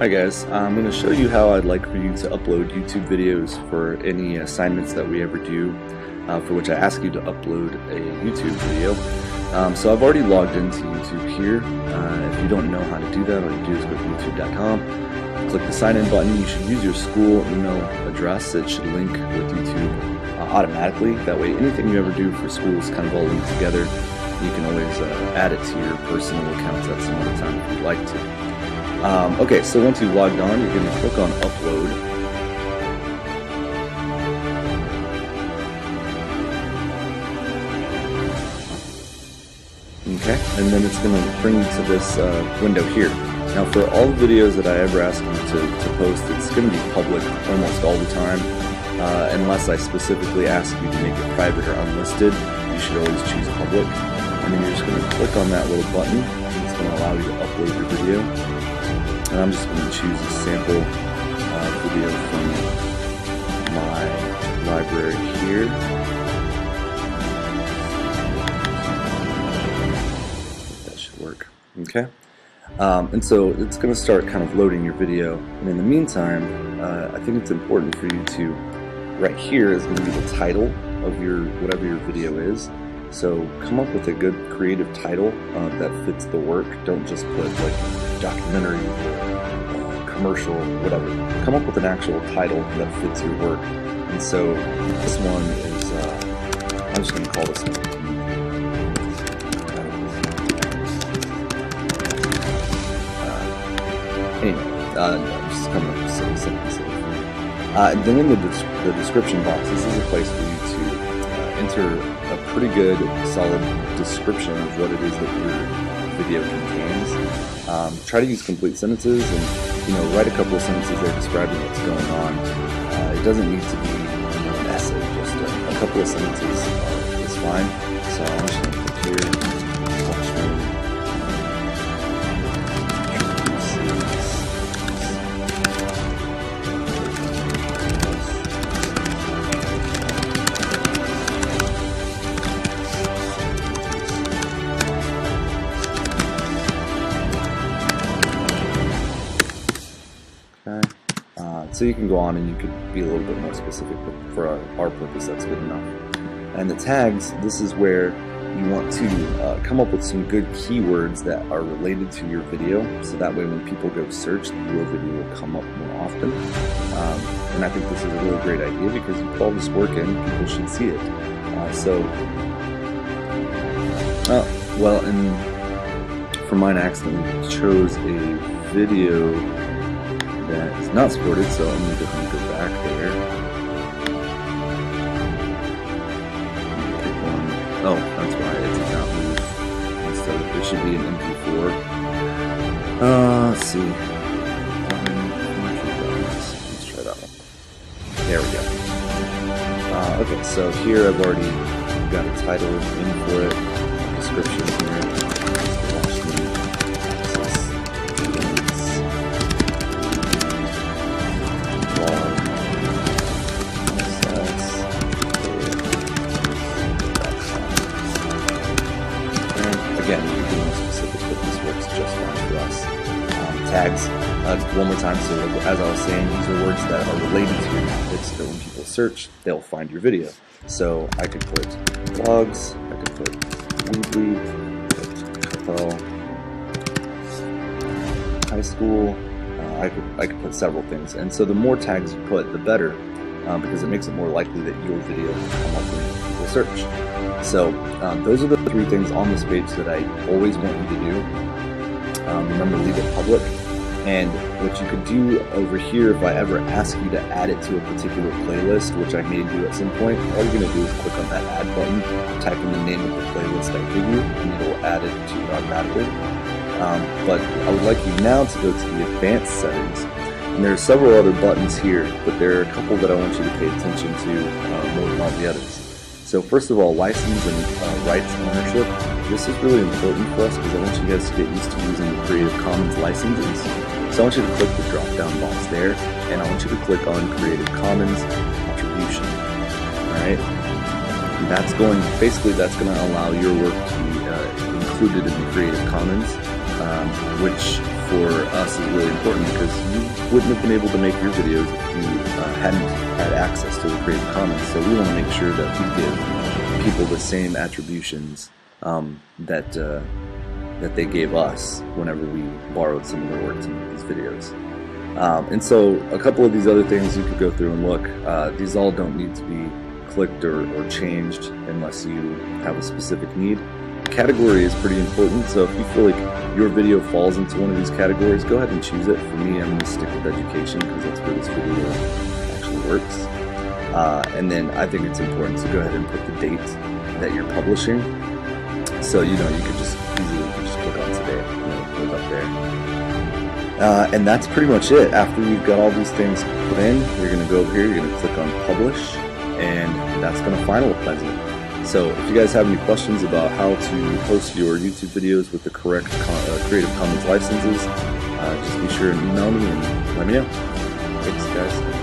Hi guys, I'm going to show you how I'd like for you to upload YouTube videos for any assignments that we ever do, for which I ask you to upload a YouTube video. So I've already logged into YouTube here. If you don't know how to do that, all you do is go to youtube.com, click the sign in button. You should use your school email address. It should link with YouTube automatically. That way anything you ever do for school is kind of all linked together. You can always add it to your personal accounts at some other time if you'd like to. Okay, so once you've logged on, you're going to click on Upload. Okay, and then it's going to bring you to this window here. Now for all the videos that I ever ask you to post, it's going to be public almost all the time. Unless I specifically ask you to make it private or unlisted, you should always choose public. And then you're just going to click on that little button, and it's going to allow you to upload your video. And I'm just going to choose a sample video from my library here. That should work. Okay. And so it's going to start kind of loading your video. And in the meantime, I think it's important for you to, right here is going to be the title of your whatever your video is. So come up with a good creative title that fits the work. Don't just put like documentary or commercial, whatever. Come up with an actual title that fits your work. And so this one is, I'm just going to call this one. Anyway, I'm just coming up with something. And then in the description box, this is a place for you to enter a pretty good, solid description of what it is that your video contains. Try to use complete sentences and write a couple of sentences there describing what's going on. It doesn't need to be an essay, just a couple of sentences is fine. So I'm just going to click here. So you can go on and you could be a little bit more specific, but for our purpose that's good enough. And the tags, this is where you want to come up with some good keywords that are related to your video, so that way when people go search, your video will come up more often. And I think this is a really great idea because you put all this work in, people should see it. And for mine I accidentally chose a video that is not supported, so I'm going to go back there. Pick one. Oh, that's why it did not move. Instead of, it should be an MP4. Let's see. Let's try that one. There we go. Okay, so here I've already got a title in for it, description here. Again, you can be more specific, but this works just fine for us. Tags, one more time, so as I was saying, these are words that are related to your topic, so that when people search, they'll find your video. So I could put blogs, I could put weekly, put high school, I could put several things. And so the more tags you put, the better, because it makes it more likely that your video will come up when people search. So those are the three things on this page that I always want you to do. Remember, leave it public. And what you could do over here, if I ever ask you to add it to a particular playlist, which I may do at some point, all you're going to do is click on that add button, type in the name of the playlist I give you, and it will add it to it automatically. But I would like you now to go to the advanced settings. And there are several other buttons here, but there are a couple that I want you to pay attention to more than all the others. So first of all, license and rights ownership. This is really important for us because I want you guys to get used to using the Creative Commons licenses. So I want you to click the drop-down box there, and I want you to click on Creative Commons Attribution. Alright? That's going to allow your work to be included in the Creative Commons, which for us is really important because you wouldn't have been able to make your videos if you hadn't had access to the Creative Commons. So we want to make sure that we give people the same attributions that they gave us whenever we borrowed some of their work to make these videos. And so a couple of these other things you could go through and look. These all don't need to be clicked or changed unless you have a specific need. Category is pretty important, so if you feel like your video falls into one of these categories, go ahead and choose it. For me, I'm going to stick with education because that's where this video actually works. And then I think it's important to go ahead and put the date that you're publishing. So you could just easily click on today and put it up there. And that's pretty much it. After you've got all these things put in, you're going to go over here, you're going to click on publish, and that's going to finalize it. So if you guys have any questions about how to post your YouTube videos with the correct Creative Commons licenses, just be sure and email me and let me know. Thanks, guys.